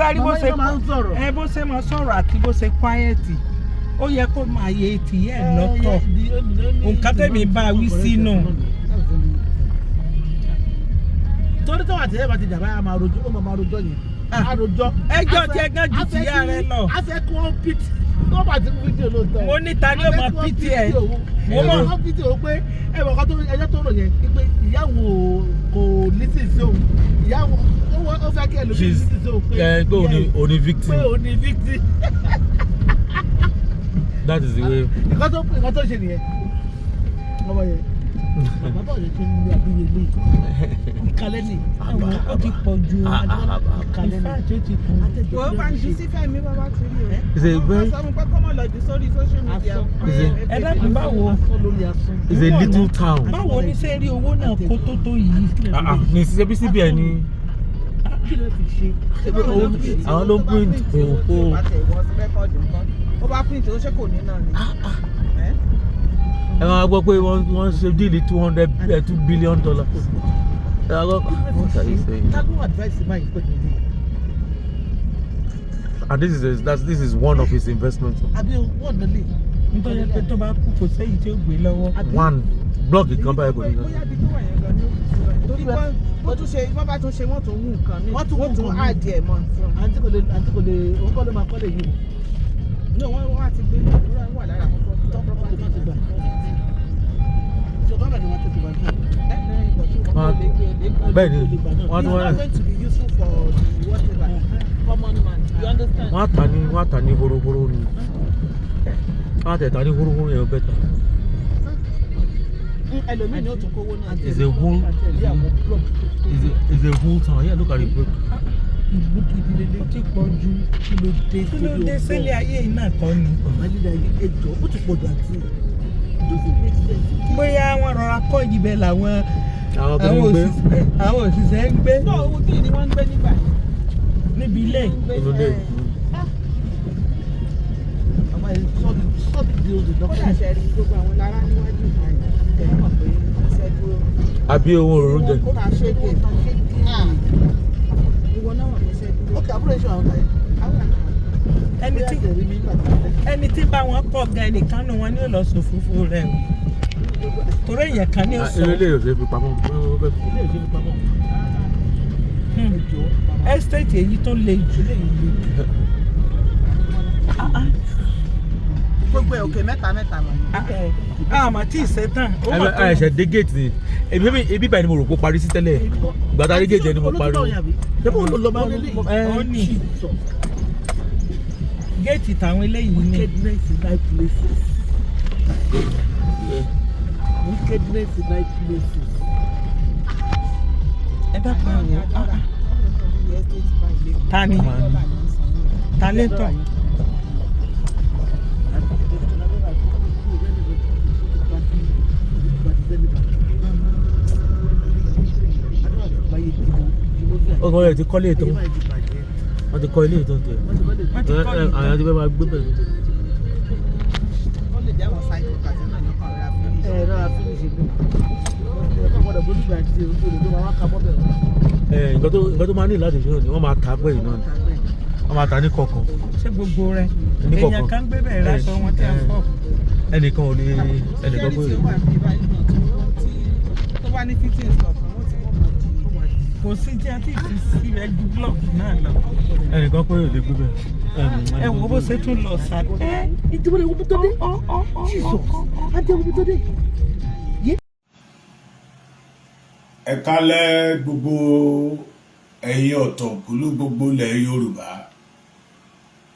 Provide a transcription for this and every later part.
bá rí bó ṣe máa sọ̀rọ̀ àti bó ṣe quiet ó yẹ kó máa yẹ ti yẹ lọ́tọ̀ nǹkan tẹ̀mí bá wí sínú. torí tó wà tí ẹ bá ti dàbá máa rojọ́ ó máa rojọ́ yẹn àròjọ́ ẹjọ́ tí ẹ gán ju ti yá rẹ lọ. a fẹ́ kí wọ́n pìtì tó bá ti fídíò lóòótọ́. mo ní ta ni ó máa pìtì ẹ. mo mọ̀ wọ́n pìtì o pé ẹ̀wọ̀n kan tó ẹjọ́ tó rò yẹn pé ìyàwó kò lísìn sí òun ìyàwó ó fẹ́ kí ẹlòmíì lísìn sí òun pé òní victim. pé òní victim. That is the way. nǹkan tó ṣe nìyẹn ọmọ yẹn bàbá òye tó ń lu àbúyẹ lé ìkàlẹ́ ni ó ti pọ̀ ju ìkàlẹ́ ni wọ́n bá ń ju sí fẹ́mi bàbá ti rí o. It's a very. sọ fún pé kọ́mọ lọ jù sórí social media. ẹ dákun báwo It's a little town. báwo ni ṣe rí owó náà kó tó yìí. Ní ṣe bí síbi ẹ ní. kí ló fi ṣe Àwọn ló ń print òkú. ó bá print ó ṣe kò ní náà ni. Ẹ máa gbọ́ pé wọ́n ṣe díìlì $2 billion. What are you saying? tábù advice máa ń pè mí. And this is one of his investments. àbí wọ́n lọ lè. nítorí pé tó bá kú kò sẹ́yìn tí ó gbé lọ́wọ́. One block kan báyìí kò ní lọ. bóyá ibi tó wà yẹn gan ni ó fi sílẹ̀. torí wọ́n tún ṣe wọ́n bá tún ṣe wọ́n tún wú nǹkan mi. wọ́n tún áàdì ẹ̀ mọ́ fún un. àǹtí kò lè òun kọ́ ló máa kọ́ lè yí o. ní wọ́n á ti gbé wọ́n wà lára àwọn tó property tó ti gbà. ìjọba ni wọ́n ti gbà fún un. Bẹ́ẹ̀ ni wọ́n tún wọ́n. going to be useful for the whatever common man. You understand? Wọ́n á tà ní horohoro ni. Wọ́n á tẹ̀ tà ní horohoro yẹn bẹ́ẹ̀ tà. ẹlòmíì ni ó tún kówó náà. It's a whole town. Yeah, look at the block. ìlú gidi lélẹ̀. ó ti pọ̀ ju kí ló dé sílé ayé yìí náà kọ́ ni. ọ̀mọdé ayé ẹjọ́ ó ti pọ̀ jù àti bóyá wọ́n rọra kọ́ ibẹ̀ làwọn òṣìṣẹ́ ń gbé. náà owó kí ni wọ́n ń gbé nígbà yẹn. níbi ilé. ọmọ yẹn sọ́ọ̀dì di oṣù ó dọ́kítà. dàṣẹ rí gbogbo àwọn lára níwájú ìgbà yẹn. tẹ̀lé mọ̀ pé iṣẹ́ dúró. Àbí owó òróró jẹ. ó máa ṣe é dé. ìwọ náà wọ̀ pé iṣẹ́ dúró. ókè àbúrò ìṣòro àwọn ọ̀gá ẹni tí bá wọn kọ gan ẹnìkan nù wọn ní ò lọ sọ fúnfún rẹ o torí èèyàn kan ní sọ. Ilé yóò ṣe fi pamọ́. ẹ́stéètì èyí tó le jù. gbogbo ẹ̀ òkè mẹ́ta mọ́. àmọ́ tí ì ṣetán. A ẹ̀ṣẹ̀ dé gate ni ebi báyìí ni mo rò pé parí sí tẹ́lẹ̀ gbàtà dé gate ni mo parí. ó ní géètì táwọn eléyìí ní. wickedness in high places. wickedness in high places. ẹ dákun àwọn tani tọ́. ọkọ rẹ ti kọ́lé ètò wọ́n ti kọ́ ilé ètò tẹ̀ àwọn àti bẹ́ẹ̀ máa gbé bẹ̀rẹ̀. ó lè jẹ́ àwọn sáìkò kàtí náà ní ọkàn rẹ̀ àfihàn. ẹ̀rọ àfihàn gbọ́dọ̀ bójú ìgbà àti ìrújú tó máa ká bọ́bẹ̀ wọn. nǹkan tó máa ní láti fi hàn ni wọ́n máa ta pé iná ni wọ́n máa ta ní kọ̀ọ̀kan. ṣé gbogbo rẹ èèyàn kan gbé bẹ̀rẹ̀ lásọ wọn tí a fọ́. ẹnìkan ò ní ẹnìkan pé. tó bá ní fittings kọ̀ọ̀kan wọ́n ti wọ́n máa di. kò sí tí a ti fi sí rẹ ju blọọkì náà lọ. ẹnìkan pé ò lè gbé bẹ́ẹ̀. ẹ wo bó ṣe tún lọ sá. ìdíwọ́ lè wo bí tó dé Jesus àti ẹ̀wọ̀ bí tó dé. ẹ kálẹ́ gbogbo ẹ̀yin ọ̀tọ̀kùlú gbogbo ilẹ̀ Yorùbá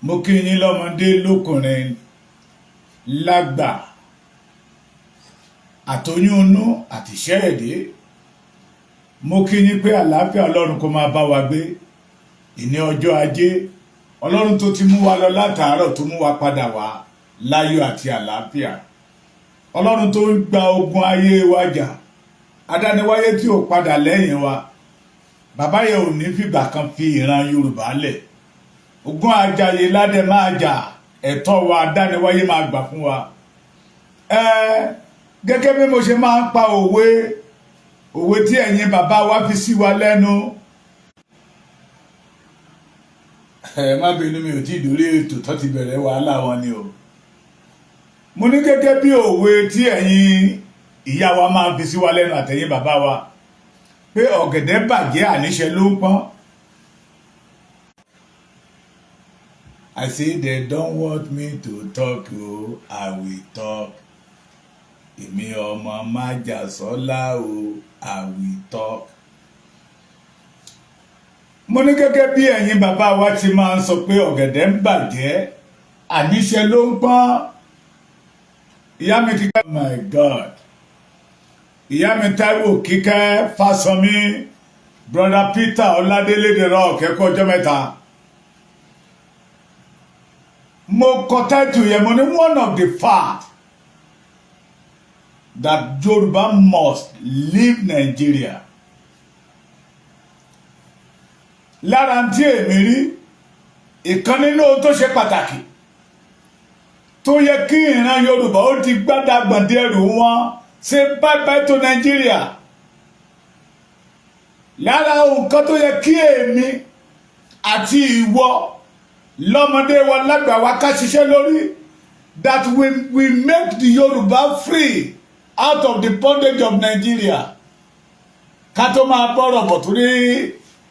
mo kí yín lọ́mọdé lókùnrin lágbà àtoyún inú àti ṣẹ́ẹ̀dé mo kí yín pé àlàáfíà Ọlọ́run kó máa bá wa gbé ìní ọjọ́ ajé Ọlọ́run tó ti mú wa lọ látàárọ̀ tó mú wa padà wá láyọ̀ àti àlàáfíà Ọlọ́run tó ń gba ogun ayé wa jà adániwáyé tí ò padà lẹ́yìn wa bàbá yẹn ò ní fìgbà kan fi ìran Yorùbá lẹ̀ ogun ajaye ládẹ máa jà ẹ̀tọ́ wa adániwáyé máa gbà fún wa gẹ́gẹ́ bí mo ṣe máa ń pa òwe tí ẹ̀yin bàbá wa fi sí wa lẹ́nu ẹ má bínú mi ò tí ì dórí ètò tó ti bẹ̀rẹ̀ wàhálà wọn ni o. Mo ní gẹ́gẹ́ bí òwe tí ẹ̀yin ìyá wa máa fi sí wa lẹ́nu àtẹ̀yin bàbá wa pé ọ̀gẹ̀dẹ̀ bàjẹ́ àníṣe ló ń pọ́n. I say they don't want me to talk o, I will talk. Èmi ọmọ Májàsọ́lá o, I will talk. Mo ní gẹ́gẹ́ bí ẹ̀yin bàbá wa ti máa ń sọ pé ọ̀gẹ̀dẹ̀ ń bàjẹ́ àníṣe ló ń pọ́n. Ìyá mi kíkẹ́, oh my God. Ìyá mi Táíwò Kíkẹ́ Fásánmi, brother Peter Ọládélé dèrò kẹ́kọ̀ọ́ ọjọ́ mẹ́ta. Mo kọ táìtù yẹn mo ní one of the fact that Yoruba must leave Nigeria. Lára tí èmi rí ìkan nínú ohun tó ṣe pàtàkì tó yẹ kí ìran Yorùbá ó ti gbádàgbọ̀ndé ẹrù wọn ṣe bye bye to Nigeria. Lára nǹkan tó yẹ kí èmi àti ìwọ lọ́mọdé wa lágbà wa ká ṣiṣẹ́ lórí that we make the Yorùbá free out of the bondage of Nigeria. Ká tó máa bọ́rọ̀ bọ̀ torí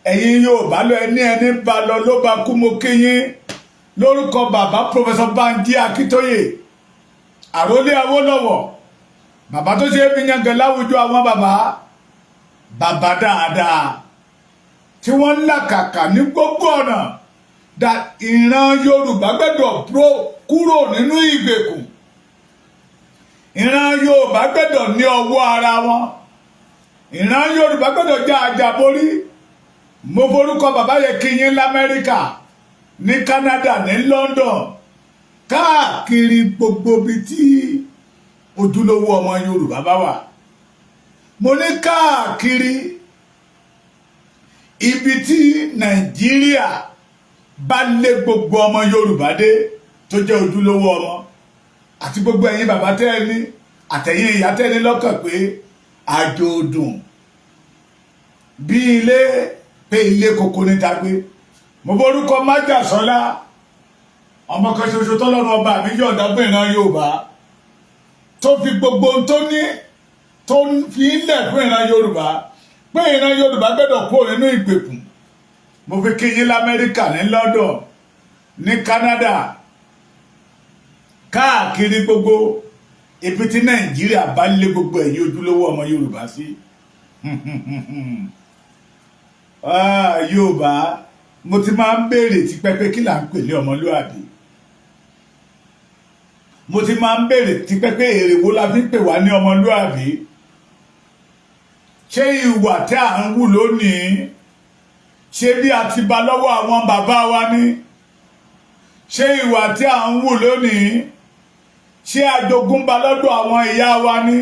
ẹ̀yin Yorùbá lọ ẹni bá lọ ló bá kú mo kéyìn lórúkọ bàbá Professor Banji Akíntóyè àrólé Awólọ́wọ̀ bàbá tó ṣe é fi yangàn láwùjọ àwọn bàbá dáadáa tí wọ́n ń làkàkà ní gbogbo ọ̀nà that ìran Yorùbá gbẹ́dọ̀ kúrò nínú ìgbèkùn. Ìran Yorùbá gbẹ́dọ̀ ní ọwọ́ ara wọn. Ìran Yorùbá gbẹ́dọ̀ já àjàborí. Mo forúkọ bàbá yẹ kí yín l'Amẹ́ríkà, ní Canada, ní London, káàkiri gbogbo ibi tí ojúlówó ọmọ Yorùbá bá wà. Mo ní káàkiri ibi tí Nàìjíríà bá lé gbogbo ọmọ Yorùbá dé tó jẹ́ ojúlówó ọmọ àti gbogbo ẹ̀yin bàbá tẹ́ẹ̀ní àtẹ̀yin ìyá tẹ́ẹ̀ní lọ́kàn pé àjò dùn bí ilé pé ilé kòkó níta gbé. Mo borúkọ Májàsọ́lá ọmọ kan ṣoṣo tọ́lọ́run ọba mi yọ̀ǹda fún ìran Yorùbá tó fi gbogbo ohun tó ní tó fi ilẹ̀ fún ìran Yorùbá pé ìran Yorùbá gbẹ́dọ̀ kúrò nínú ìgbèkùn. Mo fi kí yín l'Amẹ́ríkà, ní London, ní Canada, káàkiri gbogbo ibi tí Nàìjíríà bá lé gbogbo ẹ̀yin ojúlówó ọmọ Yorùbá sí. Yorùbá mo ti máa ń béèrè tipẹ́ pé kí là ń pè ní ọmọlúwàbí. Mo ti máa ń béèrè tipẹ́ pé èrè wo la fi ń pè wá ní ọmọlúwàbí. Ṣé ìwà tí à ń wù lónìí ṣé bí a ti bá lọ́wọ́ àwọn bàbá wa ní? Ṣé ìwà tí à ń wù lónìí ṣé àjogúnbá lọ́dọ̀ àwọn ìyá wa ní?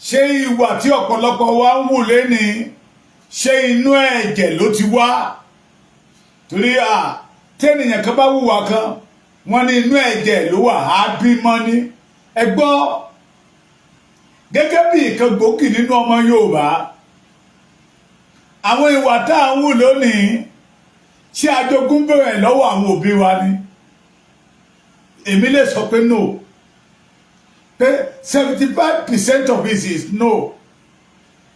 Ṣé ìwà tí ọ̀pọ̀lọpọ̀ wa ń wù lénìí ṣé inú ẹ̀jẹ̀ ló ti wá? Torí tẹ́nìyàn kan bá wùwà kan wọ́n ní inú ẹ̀jẹ̀ ló wà á bímọ ní. Ẹ gbọ́ gẹ́gẹ́ bí ìkan gbòógì nínú ọmọ Yorùbá àwọn ìwà tá à ń wù lónìí ṣé àjogún bẹ̀rẹ̀ lọ́wọ́ àwọn òbí wa ni? Èmi lè sọ pé no, pé 75% of it is no.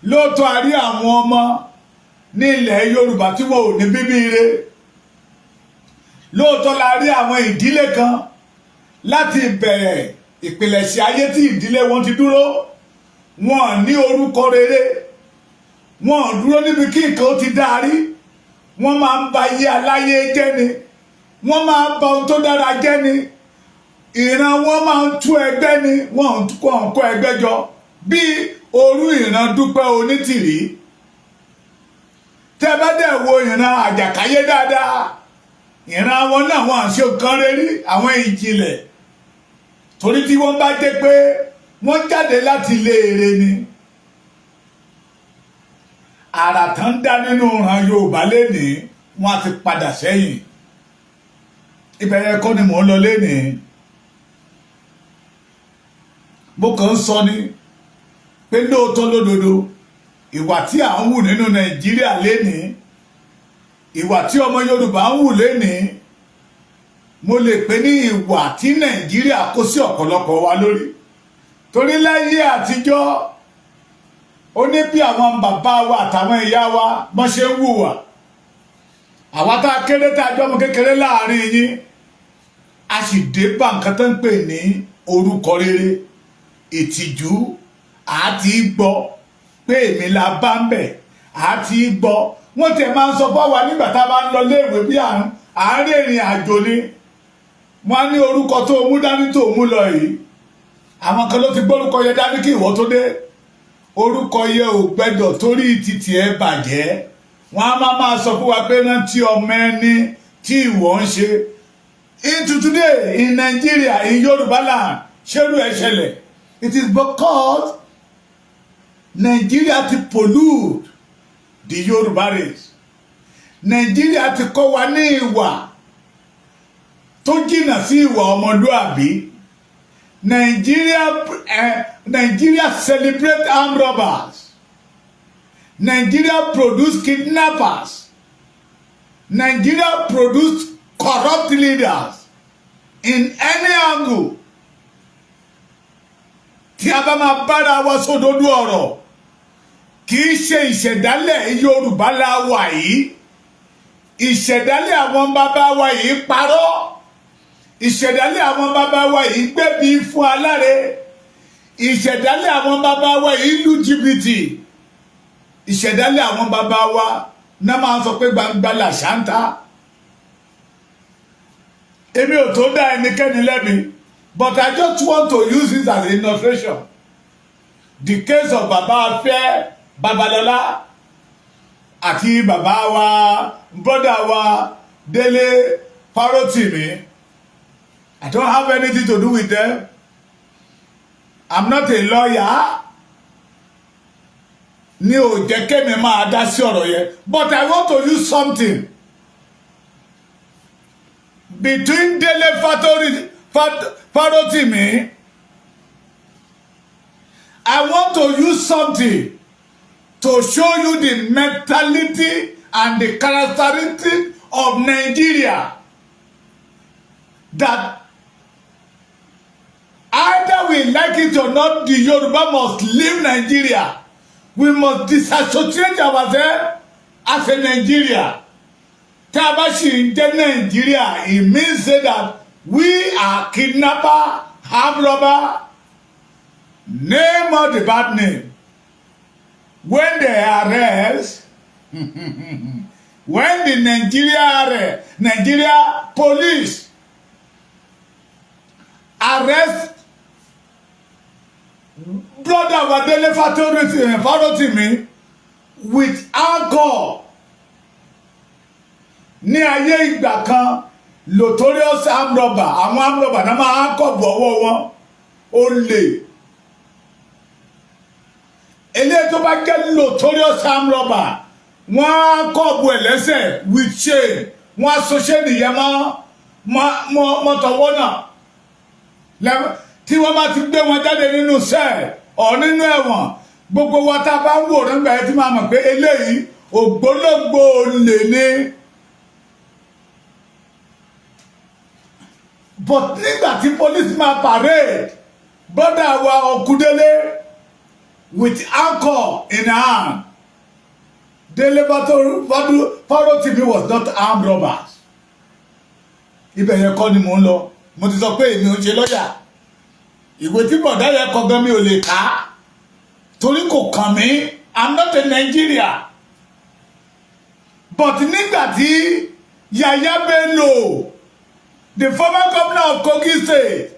Lóòótọ́ a rí àwọn ọmọ ní ilẹ̀ Yorùbá tí wọn ò ní bíbí ire. Lóòótọ́ la rí àwọn ìdílé kan láti ìbẹ̀rẹ̀ ìpìlẹ̀ṣẹ̀ ayé tí ìdílé wọn ti dúró wọn ní orúkọ rere, wọn dúró níbi kí nǹkan ó ti dárí, wọ́n máa ń ba ayé aláyé jẹ́ ni, wọ́n máa ń ba ohun tó dára jẹ́ ni, ìran wọn máa ń tú ẹgbẹ́ ni, wọ́n ń kó ẹgbẹ́ jọ bí orú ìran Dúpẹ́ Onítìrí. Tẹ́ bá dẹ̀ wo ìran Àjàkáyé dáadáa, ìran wọn náà wọn àṣẹ nǹkan rere, àwọn ìjìnlẹ̀, torí tí wọ́n bá dé pé wọ́n jáde láti ilé ère ni. Àrà tán dá nínú ìran Yorùbá lénìí wọ́n á ti padà sẹ́yìn. Ìbẹ̀rẹ̀ kọ́ ni mò ń lọ lénìí. Mo kàn ń sọ ni pé lóòótọ́ lódodo ìwà tí à ń wù nínú Nàìjíríà lénìí ìwà tí ọmọ Yorùbá ń wù lénìí mo lè pè ní ìwà tí Nàìjíríà kó sí ọ̀pọ̀lọpọ̀ wa lórí torí láyé àtijọ́ ó ní bí àwọn bàbá wa àtàwọn ìyá wa bọ́n ṣe ń hùwà àwa tá a kéré tá a jọmọ kékeré láàrin yín a sì dé bá nǹkan tó ń pè ní orúkọ rere ìtìjú àti gbọ́ pé èmi la bá ń bẹ̀ àti gbọ́ wọ́n tẹ̀ máa ń sọ fún wa nígbà tá a bá ń lọ léèwé bí àárín ìrìn àjò ni wọ́n á ní orúkọ tó mú dání tó mú lọ yìí àwọn kan ló ti gbórúkọ yẹn dání kí ìwọ tó dé orúkọ yẹn ò gbẹ́dọ̀ torí títì ẹ bàjẹ́ wọ́n á máa sọ fún wa pé rántí ọmọ ẹni tí ìwọ ń ṣe into today in Nigeria in Yoruba land ṣerú ẹ ṣẹlẹ̀ it is because Nigeria ti pollute the Yoruba race Nigeria ti kọ́ wa ní ìwà tó jìnnà sí ìwà ọmọlúàbí Nigeria celebrate armed robbers Nigeria produce kidnappers Nigeria produce corrupt leaders in any angle tí a bá máa bára wa sódodo ọ̀rọ̀ kì í ṣe ìṣẹ̀dálẹ̀ Yorùbá la wà yìí ìṣẹ̀dálẹ̀ àwọn bàbá wa yìí parọ́ ìṣẹ̀dálẹ̀ àwọn bàbá wa yìí gbẹ̀bí fún aláre ìṣẹ̀dálẹ̀ àwọn bàbá wa yìí lu jìbìtì ìṣẹ̀dálẹ̀ àwọn bàbá wa náà máa ń sọ pé gbangba làṣà ń ta èmi ò tó dá ẹnikẹ́ni lẹ́bi but I just want to use it as an illustration the case of Baba Afẹ́ Babalọ́lá àti bàbá wa brother wa Délé Fárótìmí I don't have anything to do with them I'm not a lawyer ní ò jẹ́ kémi máa dá sí ọ̀rọ̀ yẹn but I want to use something between Délé Fárótìmí I want to use something to show you the mentality and the characteristic of Nigeria that either we like it or not, the Yoruba must leave Nigeria. We must disassociate ourselves as a Nigeria. Tabashi in Nigeria, it means that we are kidnapper, armed robber, name of the bad name. When they arrest, when the Nigeria police arrest brother Wadele Fárótìmí with alcohol ní ayé ìgbà kan notorious armed robber àwọn armed robber náà máa kọ́ bọ̀ ọwọ́ wọn ó lè eléyìí tó bá jẹ́ notorious armed robber wọ́n á kọ́ bọ̀ ẹ̀ lẹ́sẹ̀ with chain wọ́n á so chain yẹn mọ́ tọwọ́ náà tí wọ́n bá ti gbé wọn jáde nínú sẹ́ẹ̀ ọ̀ nínú ẹ̀wọ̀n gbogbo wa tá a bá ń wò nígbà yẹn tí máa mọ̀ pé eléyìí ògbólógbò olè ni but nígbà tí police máa parade bọ́dà wa Ọ̀kúdélé with alcohol in hand Délé Fárótìmí was not armed robbers ibẹ̀ yẹn kọ́ ni mò ń lọ mo ti sọ pé èmi ò ṣe lọ́yà ìwé tí bọ̀dá yẹn kọ gan mi ò lè kà torí kò kàn mí I'm not a Nigeria but nígbà tí Yaya Bello the former governor of Kogi State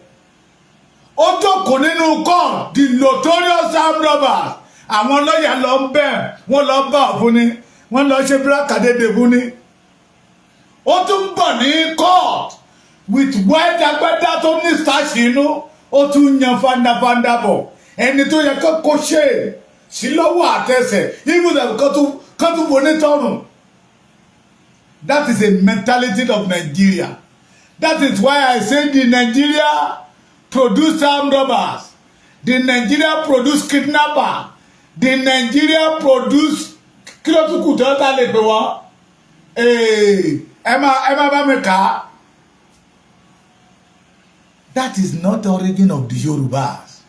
ó jókòó nínú court the notorious armed robbers àwọn lọ́yà lọ ń bẹ̀ wọ́n lọ bá ọ̀fun ni wọ́n lọ ṣe bírákàdédé fún ni ó tún bọ̀ ní court with white agbádá tó ní starch inú ó tún yan fandafanda bọ̀ ẹni tó yẹ kó ṣe sí lọ́wọ́ àtẹsẹ̀ even kan tún wọlé tọrùn. That is a mentality of Nigeria. That is why I say the Nigeria produce armed robbers, the Nigeria produce kidnapper, the Nigeria produce kílótùkù tó ta lè pè wọ́n ẹ má bá mi kà á. That is not the origin of the Yorubas.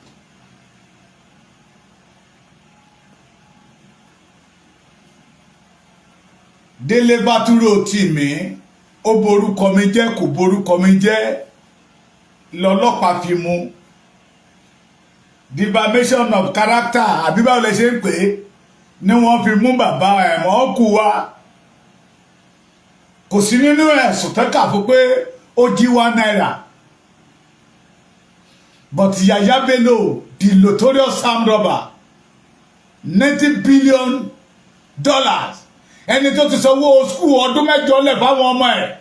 Délé Bátúrò tì mí, ó borúkọ mi jẹ́ kò borúkọ mi jẹ́, lọ́lọ́pàá fi mú. Defamation of character àbí báwo lẹ ṣe ń pè é ni wọ́n fi mú bàbá ẹ̀mọ́ kú wa. Kò sí nínú ẹ̀sùn tẹ́ka fún pé ó jí £1. But Yaya Bello, the notorious armed robber, $90 billion. Ẹni tó ti sanwó skul ọdún 8 lẹ̀ fáwọn ọmọ ẹ̀.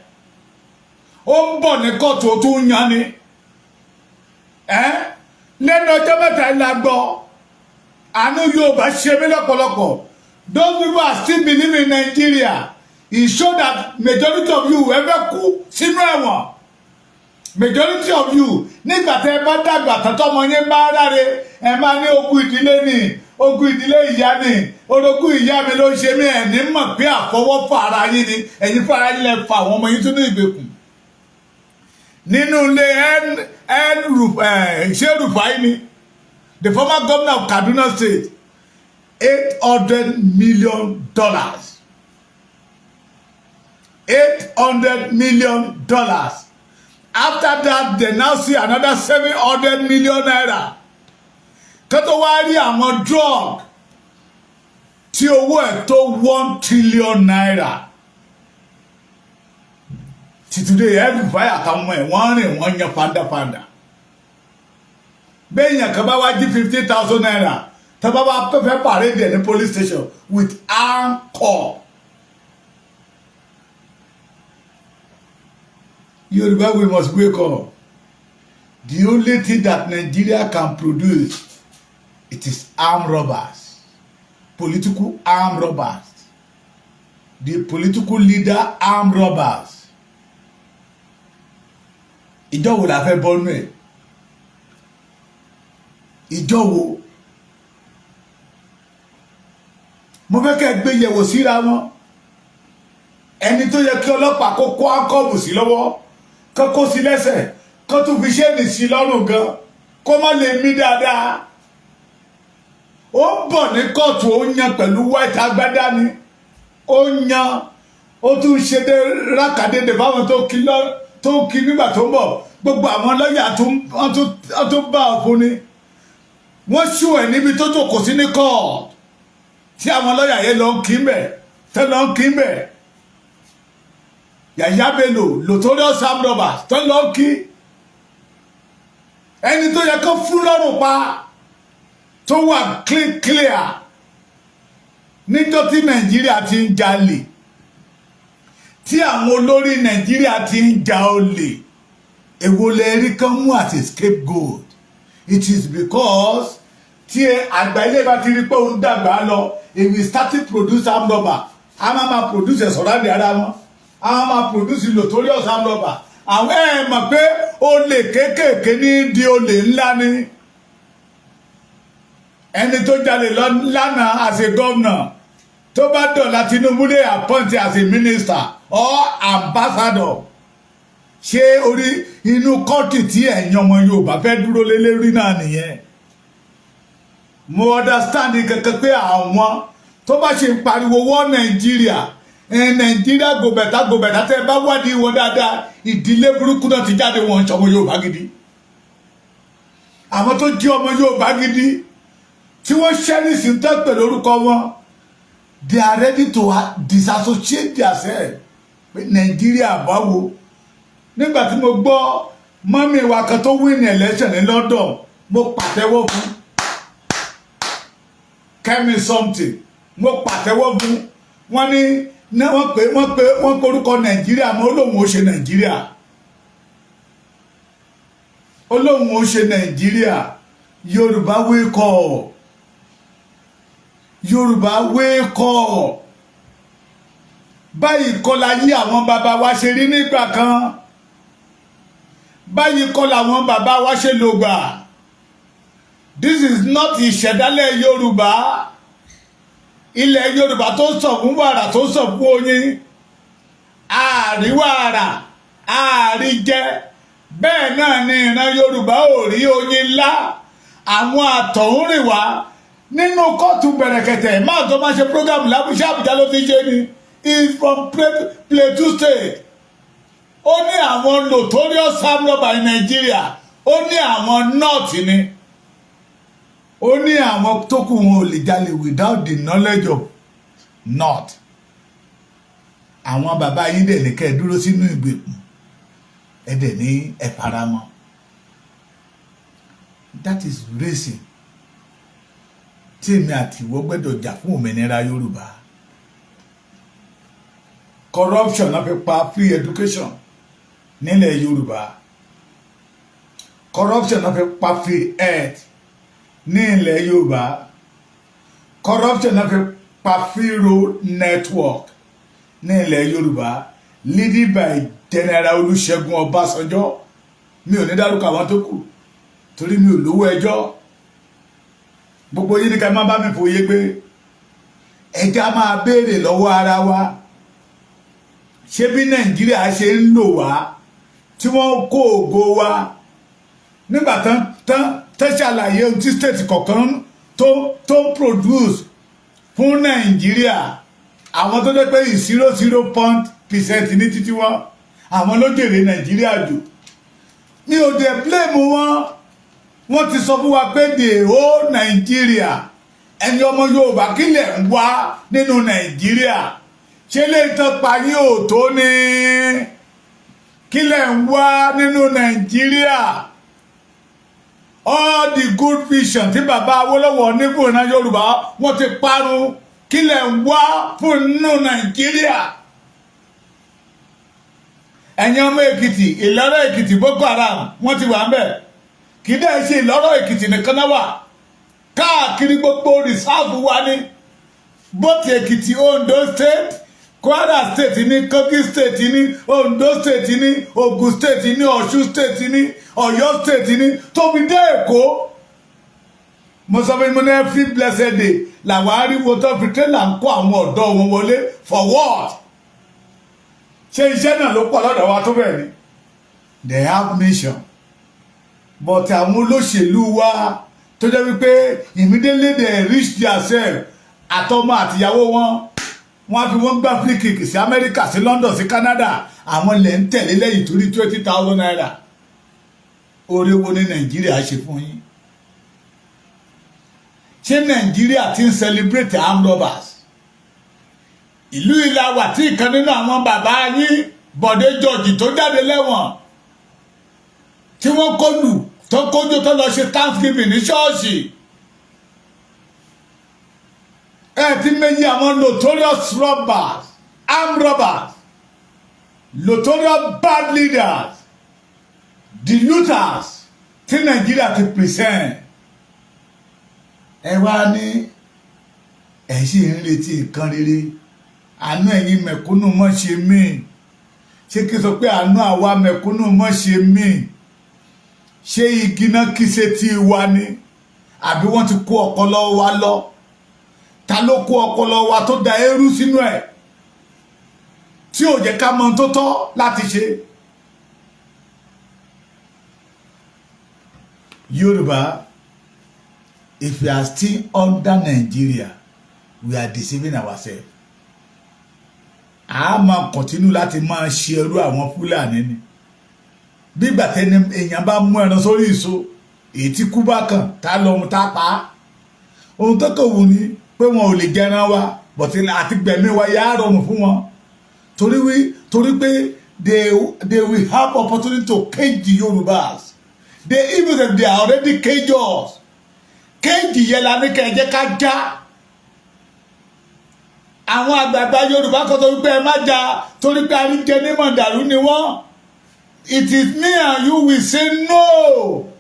Ó ń bọ̀ ní kóòtù ó tún yan ni. Lẹ́nu ọjọ́ mẹ́ta ìlà gbọ́. Àánú Yorùbá ṣe mí lọ́pọ̀lọpọ̀. Those people are still believing in Nigeria. It shows that majority of you ever kú sínú ẹ̀wọ̀n. Majority of you nígbà tẹ́ bá dàgbà tọ́tọ́ ọmọ yẹn bá ráre ẹ máa ní ogún ìdílé ni ogún ìdílé ìyá ni orogún ìyá mi ló ń ṣe mí ẹ̀ ní mọ̀ pé àfọwọ́fà ara yín ni ẹ̀yin fara yín lẹ fa àwọn ọmọ yín tún ní ìgbèkùn. Nínú ilé ṣé Rufai ni the former governor of Kaduna State $800 million. $800 million. After that, they now see another 700 million naira. Kátó wá rí àwọn drug tí owó ẹ̀ tó 1 trillion naira. Today, every fire àtàwọn ẹ̀ wọ́n rìn wọ́n yan pàǹdàpàǹdà. Bẹ́ẹ̀yàn kan bá wá jí 50,000 naira. Tá bá wá fẹ́ parade ní police station with armed corps. Yoruba, we must wake up. The only thing that Nigeria can produce, it is armed robbers, political armed robbers, the political leader armed robbers. Ìjọ wo la fẹ́ bọ́nú ẹ̀? Ìjọ wo? Mo fẹ́ kẹ́ gbé yẹ̀wò síra wọn. Ẹni tó yẹ kí ọlọ́pàá kó kó áńkọ́ọ̀bù sí lọ́wọ́. Kó kó sí lẹ́sẹ̀ kó tún fi ṣéènì sí lọ́rùn gan kó má lè mí dáadáa. Ó ń bọ̀ ní kóòtù ó yan pẹ̀lú white agbádá ni ó yan ó tún ṣe dé rákàdédé fáwọn tó kí nígbà tó ń bọ̀ gbogbo àwọn lọ́yà tó bá ọ̀fun ni wọ́n ṣù ẹ̀ níbi tó jókòó sí ní kóòtù tí àwọn lọ́yà yẹn lọ ń kí bẹ̀ tẹ́ lọ ń kí bẹ̀. Yaya Bello, notorious armed robbers, tó lọ kí ẹni tó yẹ kó fún lọ́rùn pa tó wà clear níjọ́ tí Nàìjíríà ti ń jalè tí àwọn olórí Nàìjíríà ti ń ja olè èwo lẹ rí kán mú àti scapegoat. It is because tí àgbà ilé bá ti rí pé òun dàgbà lọ if we start to produce armed robber a máa produce ẹ̀sọ̀rọ̀ àdé ara wọn. A máa produce notorious armed robber. Àwọn mọ̀ pé olè kéékèèké ní di olè ńlá ni. Ẹni tó jalè lánàá as a governor tó bá dọ̀la Tinubu lè appoint as a minister or ambassador. Ṣé orí inú kọ́ọ̀tì tí ẹ̀yin ọmọ Yorùbá fẹ́ dúró lé lérí náà nìyẹn? Mo understand kankan pé àwọn tó bá ṣe ń pariwo wọ́ Nàìjíríà. Nàìjíríà go better tẹ́ bá wádìí wọn dáadáa ìdílé burúkú náà ti jáde wọn ṣọmọ Yorùbá gidi. Àwọn tó jí ọmọ Yorùbá gidi tí wọ́n ṣẹ́rìsì ń tẹ́ pẹ̀lú orúkọ wọn they are ready to disassociate themselves pé Nàìjíríà báwo. Nígbà tí mo gbọ́ mọ́mí wa kan tó win election ní London mo pàtẹ́wọ́ fún Kẹ́mi something mo pàtẹ́wọ́ fún wọ́n ní wọ́n pe orúkọ Nàìjíríà mọ́ olóhùn ó ṣe Nàìjíríà olóhùn ó ṣe Nàìjíríà. Yorùbá wake up. Yorùbá wake up. Báyìí kọ́ la yí àwọn bàbá wa ṣe rí nígbà kan. Báyìí kọ́ làwọn bàbá wa ṣe lò gbà. This is not ìṣẹ̀dálẹ̀ Yorùbá. Ilẹ̀ Yorùbá tó sọ fún wàrà tó sọ fún oyin àríwára àríjẹ bẹ́ẹ̀ náà ni ìran Yorùbá ò rí oyin ńlá àwọn àtọ̀húnrìnwá nínú kóòtù bẹ̀rẹ̀kẹ̀tẹ̀ máa tó máa ṣe program lábúṣẹ́ Àbújá ló ti ṣe ni is from Plateau State ó ní àwọn notorious armed robber in Nigeria ó ní àwọn north ni ó ní àwọn tó kù wọn ò lè jalè without the knowledge of north àwọn bàbá yín dẹ̀ ní kẹ́ ẹ dúró sínú ìgbèkùn ẹ dẹ̀ ní ẹ faramọ́ that is reason tí èmi àti ìwọ gbọ́dọ̀ jà fún òmìnira Yorùbá corruption náà fi pa free education nílẹ̀ Yorùbá corruption náà fi pa free health ní ilẹ̀ Yorùbá corruption náà fi pa free road network ní ilẹ̀ Yorùbá leading by General Olúṣẹ́gun Ọbásanjọ́ mi ò ní dárúkọ àwọn tó kù torí mi ò lówó ẹjọ́ gbogbo yìí ní ká máa bá mi fòye gbé ẹja máa béèrè lọ́wọ́ ara wa ṣé bí Nàìjíríà ṣe ń lò wá tí wọ́n kó ògo wa nígbà tán ṣàlàyé ohun tí state kọ̀ọ̀kan tó ń produce fún Nàìjíríà àwọn tó jẹ́ pé 0.0% ní títí wọn àwọn ló jèrè Nàìjíríà jù mi ò dẹ̀ blame wọ́n ti sọ fún wa pé the whole Nàìjíríà ẹni ọmọ Yorùbá kílẹ̀ ń wá nínú Nàìjíríà ṣé lè tán pa yín ò tó ní kílẹ̀ ń wá nínú Nàìjíríà all the good vision tí bàbá Awólọ́wọ̀ ní fún ìran Yorùbá wọ́n ti parun kílẹ̀ ń wá fún nínú Nàìjíríà ẹ̀yin ọmọ Èkìtì Ìlọ́rọ̀ Èkìtì Boko Haram wọ́n ti wà ń bẹ̀ kì í dẹ̀ ṣe Ìlọ́rọ̀ Èkìtì nìkan náà wà káàkiri gbogbo rìsáàfù wa ní both Èkìtì Ondo State Kwara State ní Kogi State ní Ondo State ní Ogun State ní Ọ̀ṣun State ní Ọ̀yọ́ State ní tóbi dé Èkó mo sọ fún mi ní every blessed day làwọn ariwo tó fi tẹ́lá ń kó àwọn ọ̀dọ́ wọn wọlé for what ṣé iṣẹ́ náà ló pọ̀ lọ́dọ̀ wa tó bẹ́ẹ̀ ni they have mission but àwọn olóṣèlú wa tó jẹ́ wípé immediately they reach theirself àtọmọ àtìyàwó wọn wọ́n fi wọ́n gbá free kick sí Amẹ́ríkà sí London sí Canada àwọn lè ń tẹ̀lé lẹ́yìn torí 20,000 naira oore wo ní Nàìjíríà ṣe fún yín ṣé Nàìjíríà ti ń celebrate armed robbers ìlú ìlàwà tí ìkan nínú àwọn bàbá yín Bọ̀dé George tó jáde lẹ́wọ̀n tí wọ́n kọlù tó kójú tó lọ ṣe Thanksgiving ní ṣọ́ọ̀ṣì ẹ ti méjì àwọn notorious robbers armed robbers notorious bad leaders the looters tí Nàìjíríà ti present ẹ wá ní ẹ ṣì ń retí nǹkan rere àánú ẹ̀yin mẹ̀kúnnù mọ́ ṣe mí ṣé kí n sọ pé àánú àwa mẹ̀kúnnù mọ́ ṣe mí ṣé igi náà kí ṣe tí wa ni àbí wọ́n ti kó ọpọlọ wa lọ ta ló kó ọpọlọ wa tó da eérú sínú ẹ̀ tí ò jẹ́ ká mọ tó tọ́ láti ṣe. Yorùbá, if we are still under Nigeria, we are deceiving ourselves. A máa continue láti máa ṣe ẹrú àwọn Fúlàní ni bí ìgbà tẹni èèyàn bá mú ẹran sórí ìso èyí tí kú bá kàn tá lọ́mú tá pa á ohun tó kàn wù ní pé wọn ò lè jẹran wa bọ̀tí àti gbẹ̀mí wa yá rọrùn fún wọn torí pé they will have opportunity to cage the Yorubas even if they are already cage us cage yẹn la ní kẹjẹ ká já àwọn àgbààgbà Yorùbá kan tó wípé ẹ má jà torí pé àríjẹ ní mọ̀dàrú ni wọ́n. It is me and you will say no.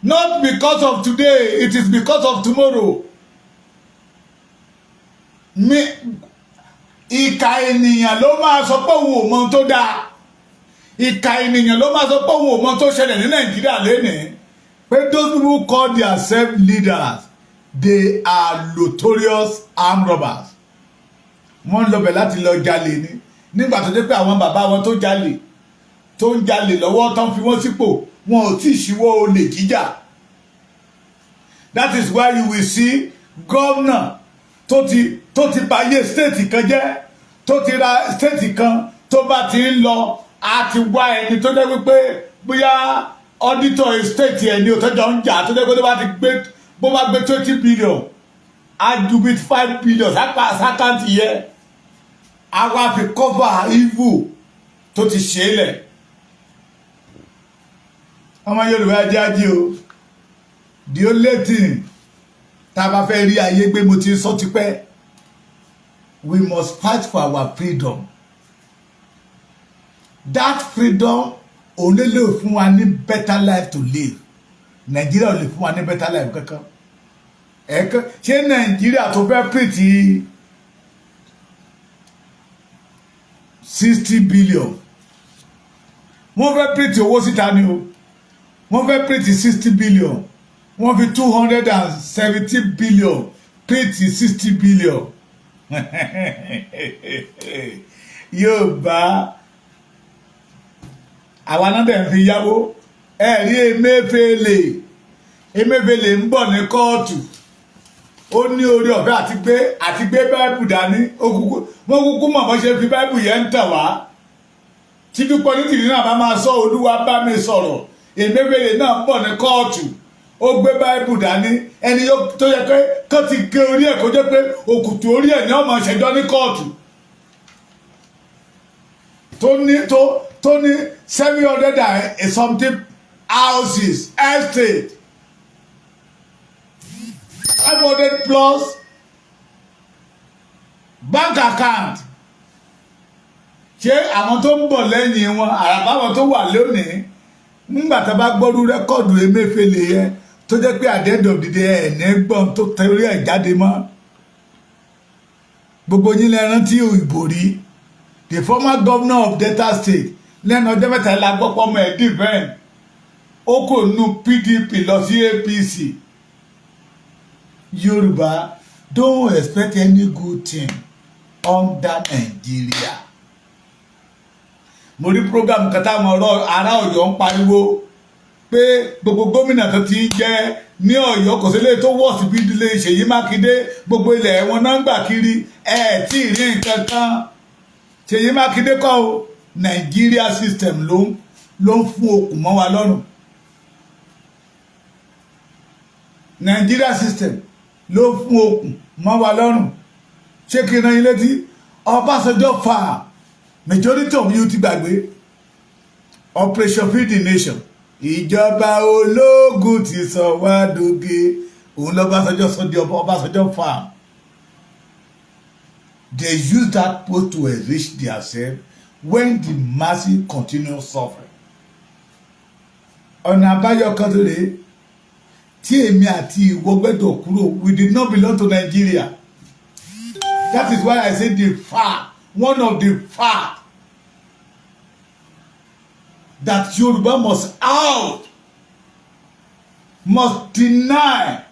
Not because of today, it is because of tomorrow. Ìkà ènìyàn ló máa sọ pé òun ò mọ tó dáa. Ìkà ènìyàn ló máa sọ pé òun ò mọ tó ṣẹlẹ̀ ní Nàìjíríà lénìí. Pé those people call themselves leaders, they are notorious armed robbers. Wọ́n lọ bẹ̀ láti lọ jalè ni. nígbà tó dé pé àwọn bàbá wọn tó ń jalè lọ́wọ́ tán fi wọ́n sípò wọn ò tí ì ṣíwọ́ olè jíjà. That is why you will see governor tó ti báyé state kan jẹ́ tó ti ra state kan tó bá ti ń lọ á ti wá ẹni tó jẹ́ wípé bóyá auditor state ẹni ò tọ́jọ́ ń jà tó jẹ́ pé bó bá gbé 20 billion á ju bí 5 billion sákàǹtì yẹ á wá fi cover evil tó ti ṣe é lẹ̀. ọmọ Yorùbá jẹ́ ají o the only thing tá a bá fẹ́ rí ayé gbé mo ti sọ tipẹ́ we must fight for our freedom. That freedom only lè fún wa ní better life to live. Nigeria ò lè fún wa ní better life kankan. Ṣé Nigeria tó fẹ́ print 60 billion wọ́n fẹ́ print owó síta ni o wọ́n fẹ́ print 60 billion wọ́n fi 270 billion print 60 billion yóò bá àwa náà dẹ̀ fi yáwó ẹ̀rí Emefiele ń bọ̀ ní kóòtù ó ní orí ọ̀fẹ́ àti gbé báìbù dání wọ́n kúkú mọ̀ bọ́ ṣe fi báìbù yẹn ń tàn wá tí dúpọ̀ ní tìrì náà bá máa sọ Olúwa bá mi sọ̀rọ̀ Emefiele náà ń bọ̀ ní kóòtù ó gbé báìbù dání ẹni tó yẹ pé kó ti gé orí ẹ̀ kó jẹ́ pé òkùtù orí ẹ̀ ní ọmọ ṣẹjọ́ ní kóòtù tó ní 700 and something houses estate 500 plus bank account. Ṣé àwọn tó ń bọ̀ lẹ́yìn wọn àràbáwọn tó wà lónìí nígbà tá bá gbọ́rú rẹ́kọ̀dù Emefiele yẹn tó jẹ́ pé at the end of the day ẹ̀ní gbọ́n tó tẹ̀lé ẹ̀ jáde mọ́ gbogbo yín lẹ rántí ìbò rí the former governor of Delta State lẹ́nu ọjọ́ mẹ́ta la gbọ́ pọ́ ọmọ ẹ̀ dìbẹ́n ó kò nu PDP lọ sí APC. Yoruba don't expect any good thing under Nigeria. Mo rí program kan táwọn ará Ọ̀yọ́ ń pariwo pé gbogbo gómìnà tó ti jẹ́ ní Ọ̀yọ́ kò sílé tó wọ̀ sí bídílé Ṣèyí Mákindé gbogbo ilẹ̀ wọn náà ń gbà kiri tí ì rí nǹkan kan. Ṣèyí Mákindé kọ́ o Nigeria system ló ń fún okùn mọ́ wa lọ́rùn. Nigeria system ló fún okùn mọ́ wa lọ́rùn. Ṣé kí n rán yín létí Ọbásanjọ́ fà majority of you ti gbàgbé Operation Feed the Nation ìjọba ológun ti sọ wá dóge òun lọ́básanjọ́ sọ di Ọbásanjọ́ fà. They use that post to enrich themselves when the masses continue suffering. Ọ̀nà àbáyọ kan tó rèé tí èmi àti ìwọ gbẹ́dọ̀ kúrò we did not belong to Nigeria. That is why I say the fact one of the fact that Yoruba must out must deny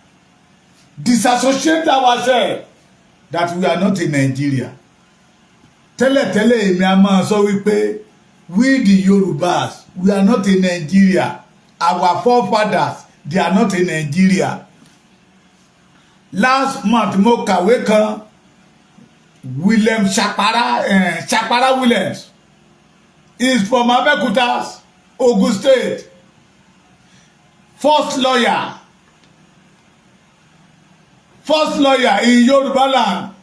disassociate ourselves that we are not in Nigeria. Tẹ́lẹ̀tẹ́lẹ̀ èmi a máa sọ wípé we the Yorubas we are not in Nigeria. Our forefathers they are not in Nigeria. Last month mo kàwé kan William Shapara Williams is from Abeokuta, Ogun State. First lawyer in Yoruba land.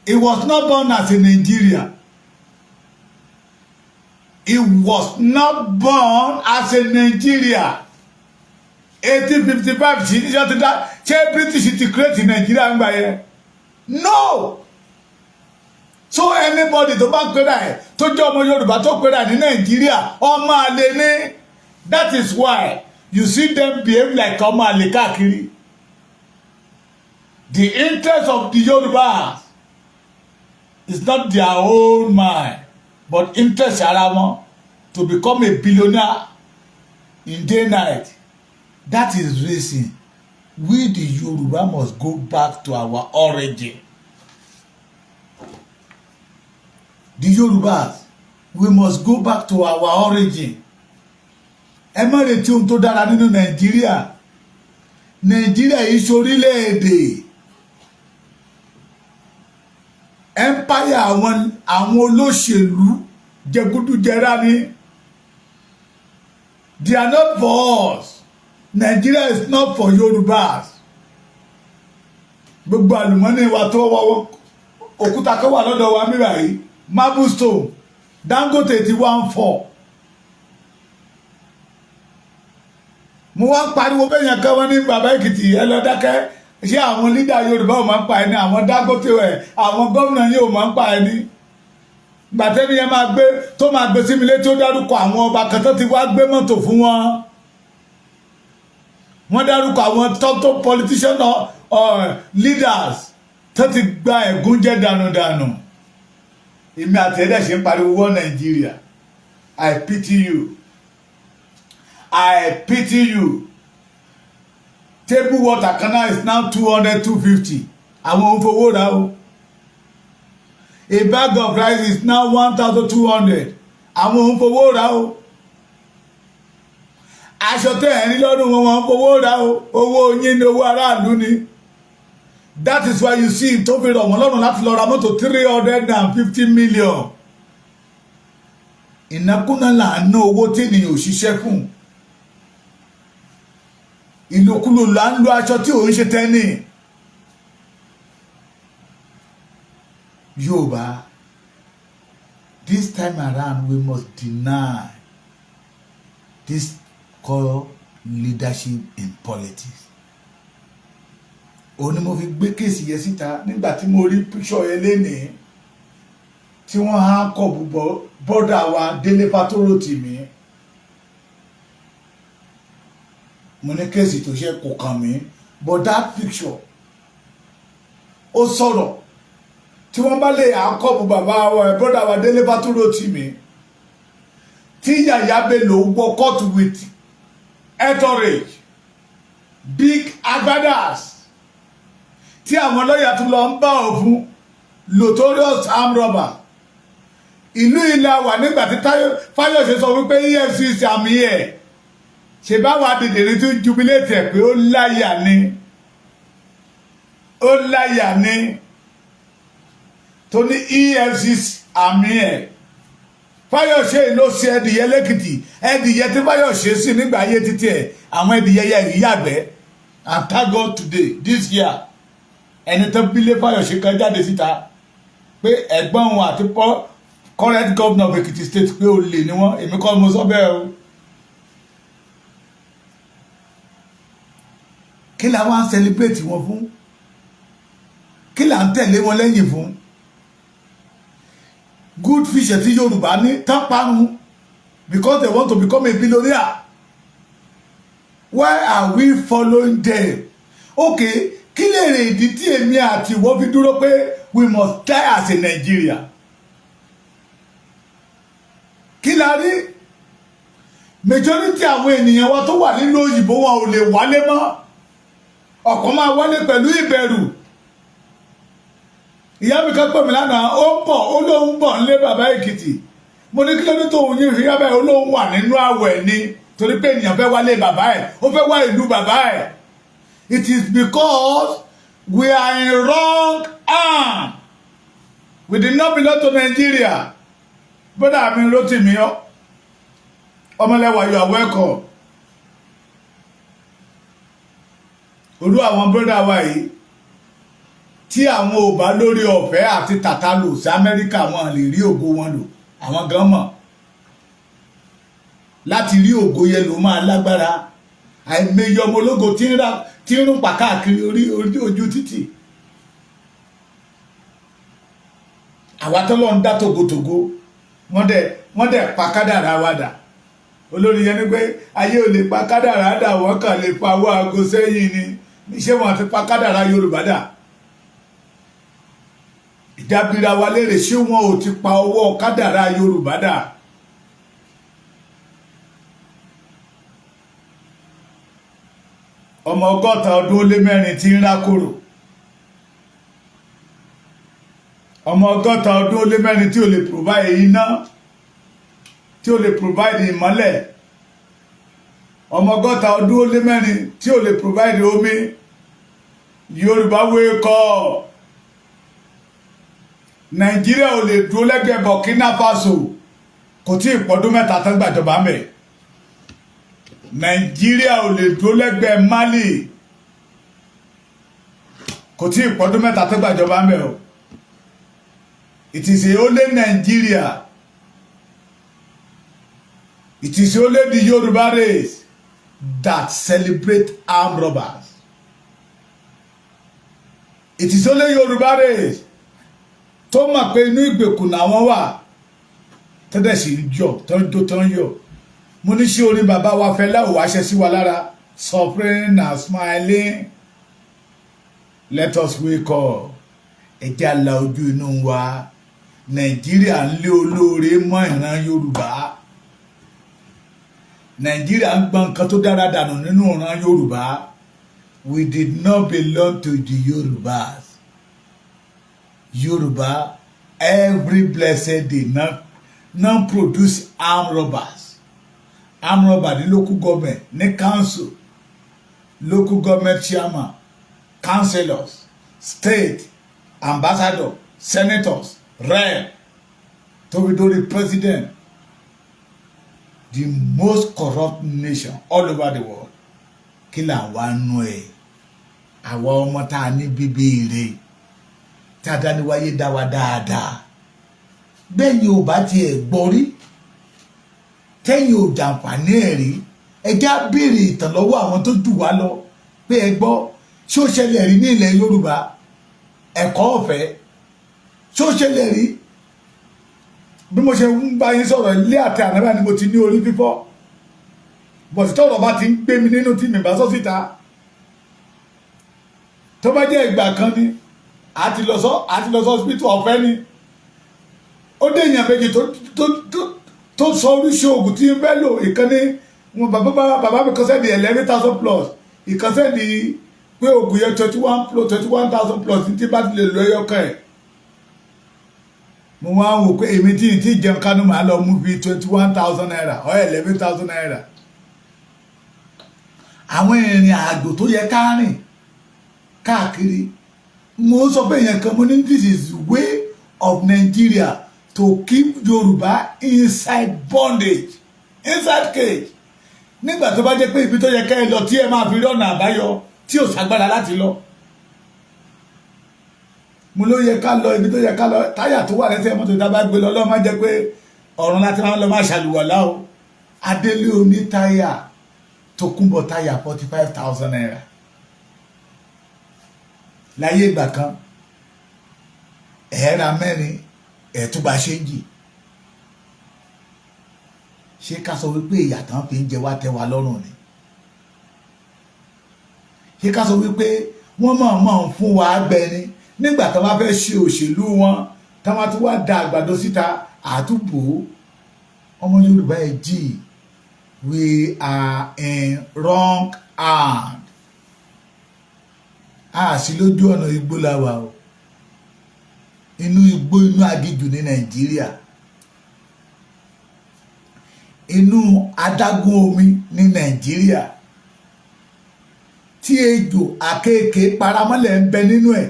He was not born as a Nigeria. He was not born as a Nigeria. 1855 ṣé British ti create Nigeria ń gbà yẹn? No. So anybody tó bá pera ẹ̀ tó jẹ́ ọmọ Yorùbá tó pera ní Nigeria ọmọ àlè ni. That is why you see them behave like ọmọ àlè káàkiri. The interest of the Yorùbá is not their own mind but interest ara wọn to become a billionaire in day night. That is reason we the Yoruba must go back to our origin. the Yorubas, we must go back to our origin. Ẹ má retí ohun tó dára nínú Nàìjíríà. Nàìjíríà yìí ṣorílẹ̀-èdè. Empire àwọn olóṣèlú jẹgúdújẹrá ni. They are not for us. Nigeria is not for Yorubas. Gbogbo àlùmọ́nì wa tó wọ́wọ́ òkúta tó wà lọ́dọ̀ wa mìíràn yìí marble stone Dangote ti 1.4. Mo wá ń pariwo bẹ́yẹn kan wọ́n ní bàbá Èkìtì ẹ lọ dákẹ́ ṣé àwọn lídà Yorùbá ò máa ń pa ẹni àwọn Dangote ẹ̀ àwọn gómìnà yìí ò máa ń pa ẹni. Gbàtẹ́ni yẹn máa gbé tó máa gbé sí mi létí ó dárúkọ àwọn ọba kan tó ti wá gbé mọ́tò fún wọn. Wọ́n dárúkọ àwọn top politician leaders tó ti gba ẹ̀gúnjẹ dànùdànù. Èmi àti ẹ̀dẹ̀ ṣe ń pariwo wọ́n Nàìjíríà. I pity you. I pity you. Table water canal is now 200, 250. Àwọn ohun fowó ra o. A bag of rice is now 1,200. Àwọn ohun fowó ra o. Aṣọ tẹ́ ẹ̀ ní lọ́dún wọn fowó ra o. Owó yín ni owó aráàlú ni. That is why you see tó fi rọ̀ wọ́n lọ́rùn láti lọ ra mọ́tò 350 million. Ìnákúnà là ń ná owó tí ènìyàn ò ṣiṣẹ́ fún. Ìlòkulò là ń lo aṣọ tí ò ń ṣe tẹ́nì. Yoruba, this time around we must deny this called leadership in politics. Ó ní mo fi gbé kéèsì yẹn síta nígbà tí mo rí píṣọ yẹn lénìí tí wọ́n há kọ bùbọ bọ́dà wa Délé Fátóró tì mí. Mo ní kéèsì tó ṣe kò kàn mí, but that picture ó sọ̀rọ̀ tí wọ́n bá lè àkọ́bù bàbá wa brother wa Délé Fátóró tì mí tí Yàyà Bello wọ court with entourage big agbadas tí àwọn lọ́yà tún lọ ń bá òfin notorious armed robber. Ìlú ilẹ̀ wà nígbà tí Fáyọ̀ṣe sọ wípé EFCC àmì ẹ̀ ṣe báwọn adìdìrín tún jubilate ẹ̀ pé ó láyà ni tó ní EFCC àmì ẹ̀. Fáyọ̀ṣe ló ṣe ẹdìyẹ lẹ́kìtì ẹdìyẹ tí Fáyọ̀ṣe sí nígbà ayé títí ẹ̀ àwọn ẹdìyẹ yẹ ìyàgbẹ́. And thank God today this year ẹni tó bílé Fáyọ̀ṣe kan jáde síta pé ẹ̀gbọ́n wọn àti current governor of Ekiti state pé olè ni wọ́n. Èmi kọ́ mo sọ bẹ́ẹ̀ o. Kí la wá ń celebrate wọn fún? Kí la ń tẹ̀lé wọn lẹ́yìn fún? Good fish tí Yorùbá ní tán parun because they want to become a billionaire. Why are we following them? Okay, kí lè rè ìdí tí èmi àti ìwọ fi dúró pé we must die as a Nigeria? Kí la rí? Majority àwọn ènìyàn wa tó wà nínú òyìnbó wọn ò lè wálé mọ́. Ọ̀kan máa wálé pẹ̀lú ìbẹ̀rù. Ìyá mi kan pè mí lánàá ó pọ̀ ó lóun bọ̀ nílé bàbá Èkìtì. Mo ní kí ló ní tóun yín fi yábẹ́ ó lóun wà nínú àwẹ̀ ni torí pé ènìyàn fẹ́ wálé bàbá ẹ̀ ó fẹ́ wá ìlú bàbá ẹ̀. It is because we are in wrong arm. We did not belong to Nigeria. Brother mi ló tì mí ọ́. Ọmọlẹ́wà you are welcome. Olú àwọn brother wa yìí tí àwọn ò bá lórí ọ̀fẹ́ àti tàtà lò sí Amẹ́ríkà wọn lè rí ògo wọn lò àwọn gan mọ̀ láti rí ògo yẹn ló máa lágbára. Àìmọye ọmọ ológo tí ń rún pàkáàkiri orí ojú títì. Àwa tọ́lọ́ ń dá tògótògó wọ́n dẹ̀ pa kádàrá wa dà. Olórí yẹn ní pé ayé ò lè pa kádàrá dà wọ́n kàn lè pa owó aago sẹ́yìn ni ṣé wọ́n ti pa kádàrá Yorùbá dà? Ìjábìrà wa léèrè ṣé wọn ò ti pa owó kádàrá Yorùbá dà? Ọmọ 60 ọdún ó lé 4 tí ń rákòrò. ọmọ 60 ọdún ó lé mẹ́rin tí ò lè provide iná, tí ò lè provide ìmọ́lẹ̀, ọmọ 60 ọdún ó lé mẹ́rin tí ò lè provide omi. Yorùbá wake up. Nàìjíríà ò lè dúró lẹ́gbẹ̀ẹ́ Burkina Faso, kò tí ì pọ́dún 3 tán gbàjọba mẹ́. Nàìjíríà ò lè dúró lẹ́gbẹ̀ẹ́ Mali, kò tí ì pọ́dún 3 tán gbàjọba mẹ́ o. It is only Nigeria, it is only the Yoruba race that celebrate armed robbers. It is only Yoruba race tó mọ̀ pé inú ìgbèkùn làwọn wà tẹ́lẹ̀ sí yọ tán yọ. Mo ní ṣé orin bàbá wa Fẹlá ò wá ṣe sí wa lára, suffering and smiling, let us wake up. Ẹ jẹ́ á la ojú inú wa. Nàìjíríà ń lé olóore mọ́ ìran Yorùbá. Nàìjíríà ń gbọ́n nǹkan tó dára dànù nínú ìran Yorùbá. We did not belong to the Yorubas. Yoruba, every blessed day, non produce armed robbers. Armed robber ní local government, ní council, local government chairman, councillors, state, ambassador, senators, rep, to be the president. The most corrupt nation all over the world. Kí là wá nú ẹ̀? Àwa ọmọ tá a ní bíbí ire, tí a dání wáyé dá wa dáadáa. Bẹ́ẹ̀ ni ò bá tiẹ̀ gbọ́ rí, tẹ́yìn ò jàǹfààní ẹ̀ rí, ẹ já béèrè ìtàn lọ́wọ́ àwọn tó jù wá lọ pé ẹ gbọ́ ṣé ó ṣẹlẹ̀ rí ní ilẹ̀ Yorùbá ẹ̀kọ́ ọ̀fẹ́, ṣé ó ṣẹlẹ̀ rí? Bí mo ṣe ń bá yín sọ̀rọ̀ ilé àti ànábà ni mo ti ní orí fífọ́, bọ̀sí tọ́rọ̀ bá ti ń gbé mi nínú tí mi bá sọ síta. Tó bá jẹ́ ìgbà kan ni àti lọ sọ hospital ọ̀fẹ́ ni. Ó dé èèyàn méjì tó sọ oríṣi oògùn tí ń fẹ́ lò. Ìkànnì wọn bàbá mi kan sẹ́ni 11,000 plus, ìkan sẹ́ni pé oògùn yẹn 21,000 plus tí bá ti lè lo ẹyọkàn ẹ̀. Mo máa ń wò pé èmi tí jẹun kánú màá lọ mú bíi 21,000 naira or 11,000 naira. Àwọn ìrìn àjò tó yẹ ká rìn káàkiri, mo sọ pé èèyàn kan mo ní this is the way of Nigeria to keep Yoruba inside bondage, inside cage. Nígbà tó bá jẹ́ pé ibi tó yẹ ká ẹ lọ tí ẹ máa fi rí ọ̀nà àbáyọ tí ò ságbára láti lọ. Mo ló yẹ ká lọ ibi tó yẹ ká lọ, táyà tó wà lẹ́sẹ̀ mọ́tò tá a bá gbé lọ lọ́ọ́ má jẹ́ pé ọ̀run láti máa lọ máa ṣàlùwàlá o. Adélé oní táyà tó kúnbọ̀ táyà 45,000 naira. Láyé ìgbà kan ẹ̀ẹ́ra mẹ́rin ẹ̀ẹ́túgba ṣéǹjì. Ṣé ká sọ wípé ìyàtọ̀ fi ń jẹ wá tẹ́ wa lọ́rùn ni? Ṣé ká sọ wípé wọ́n máa ń fún wa gbẹ ni? Nígbà tó bá fẹ́ ṣe òṣèlú wọn, tá máa tún wá da àgbàdo síta àtúbò. Ọmọ Yorùbá ẹ jí, we are in wrong hand. A sì lójú ọ̀nà igbó la wà o, inú igbó, inú agijù ní Nàìjíríà, inú adágún omi ní Nàìjíríà tí ejò àkekèé paramọ́lẹ̀ ń bẹ nínú ẹ̀.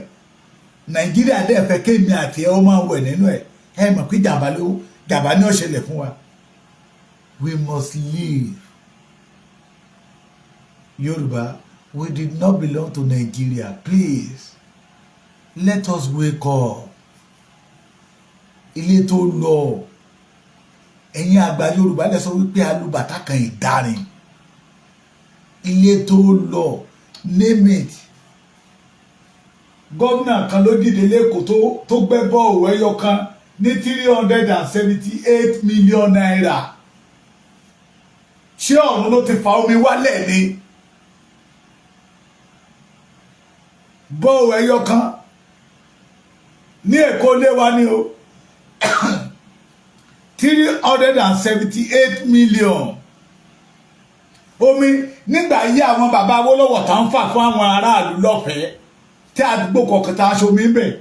Nàìjíríà dẹ̀ fẹ́ kémi àti ẹ ó máa wẹ̀ nínú ẹ̀. Ẹ mọ̀ pé jàmbá ní ó ṣẹlẹ̀ fún wa. We must live. Yoruba, we did not belong to Nigeria. Please, let us wake up. Ilé tó lọ, ẹ̀yin àgbà Yorùbá lẹ sọ wípé alùbàtà kan ìdarin. Ilé tó lọ, name it. Gómìnà kan ló dìde lẹ́kọ̀ọ́ tó gbẹ́ bọ́ọ̀wù ẹyọ kan ní 378 million naira. Ṣé ọ̀run ló ti fa omi wálẹ̀ ni? Bọ́ọ̀wù ẹyọ kan ní Èkó lé wa ní o 378 million. Omi nígbà yí àwọn bàbá Awólọ́wọ̀ tá ń fà fún àwọn aráàlú lọ́fẹ̀ẹ́ tí àdúgbò kọ̀ọ̀kan tá aṣọ mi ń bẹ̀.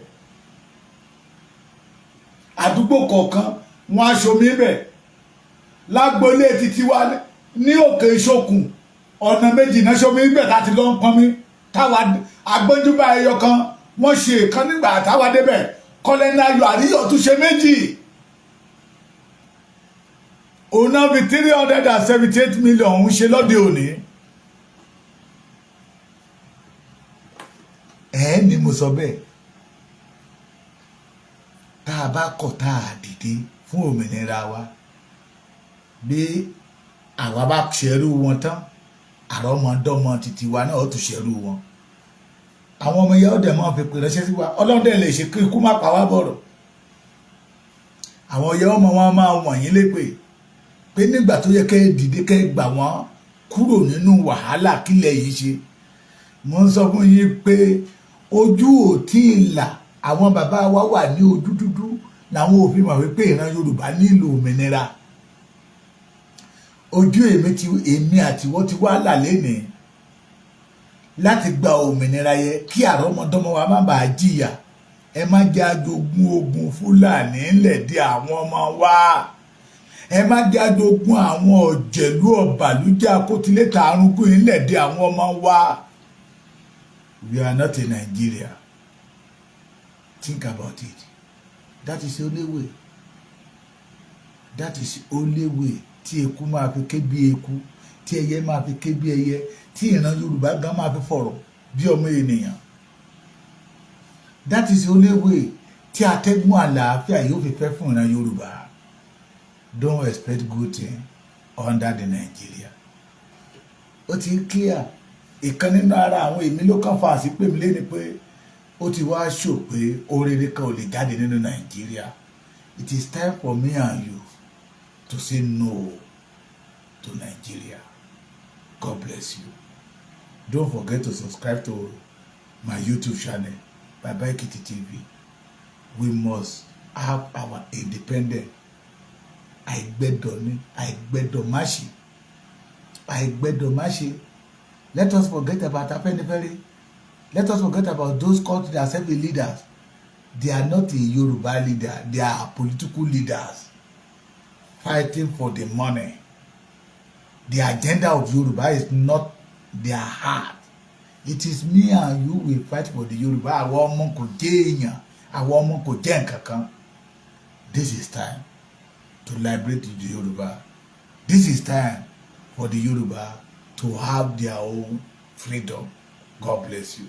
àdúgbò kọ̀ọ̀kan wọn aṣomi bẹ̀ lágbolé títí wá ní òkè ìṣokùn ọ̀nà méjì náà ṣomi bẹ̀ láti lọ ń pọnmi táwa agbójúbà ẹyọ kan wọ́n ṣe kan nígbà táwa débẹ̀ kọ́lẹ́nà ayọ̀ àríyọ̀ tún ṣe méjì òun náà fi 378 million ń ṣe lọ́dẹ òní ni mo sọ bẹ́ẹ̀ tá a bá kọ̀ tá a dìde fún òmìnira wa bí àwa bá ṣerú wọn tán àrọ́mọdọ́mọ títí wa náà ó tún ṣerú wọn àwọn ọmọ ìyá ọdẹ máa fi pè ránṣẹ́ sí wa ọlọ́dẹ lè ṣe kí ikú má pa wá bọ̀rọ̀ àwọn ìyá ọmọ wọn máa wọ̀nyí lépè pé nígbà tó yẹ kẹ́ ẹ dìde kẹ́ ẹ gbà wọ́n kúrò nínú wàhálà kílẹ̀ yìí ṣe mo ń sọ fún yín pé ojú ò tí ì là àwọn bàbá wa wà ní ojú dúdú làwọn òfin mọ̀ wípé ìran Yorùbá nílò òmìnira ojú èmi àtiwọ́ ti wá là lénìí láti gba òmìnira yẹ kí àrọ́mọdọ́mọ wa má bàa jìyà ẹ má jẹ́ àjogún ogun Fúlàní ńlẹ̀ dé àwọn ọmọ wa ẹ má jẹ́ àjogún àwọn ọ̀jẹ̀lú ọ̀bàlújẹ́ akótilétà arúgbó ńlẹ̀ dé àwọn ọmọ wa. We are not in Nigeria. Think about it. That is the only way. That is the only way. Tí eku máa fi ké bí eku, tí ẹyẹ máa fi ké bí ẹyẹ, tí ìran Yorùbá gan máa fi fọ̀rọ̀ bí ọmọ ènìyàn. That is the only way. Tí atẹ́gùn àlàáfíà yóò fi fẹ́ fún ìran Yorùbá. Don't expect good thing under the Nigeria. Ó ti clear. Ìkan nínú ara àwọn èmi ló kàn fà sí pé mi léni pé ó ti wá ṣò pé oríire kan ò lè jáde nínú Nàìjíríà. It is time for me and you to say no to Nigeria. God bless you. Don't forget to subscribe to my YouTube channel, Baba Ekiti TV. We must have our independence. Àìgbẹ́dọ̀ ni, àìgbẹ́dọ̀ má ṣe, àìgbẹ́dọ̀ má ṣe. Let us forget about Afenifere. Let us forget about those called themselves leaders. They are not a Yoruba leader. They are political leaders fighting for the money. The agenda of Yoruba is not their heart. It is me and you will fight for the Yoruba. Àwọn ọmọ kò jẹ́ èèyàn, àwọn ọmọ kò jẹ́ nǹkankan. This is time to liberate the Yoruba. This is time for the Yoruba to have their own freedom. God bless you.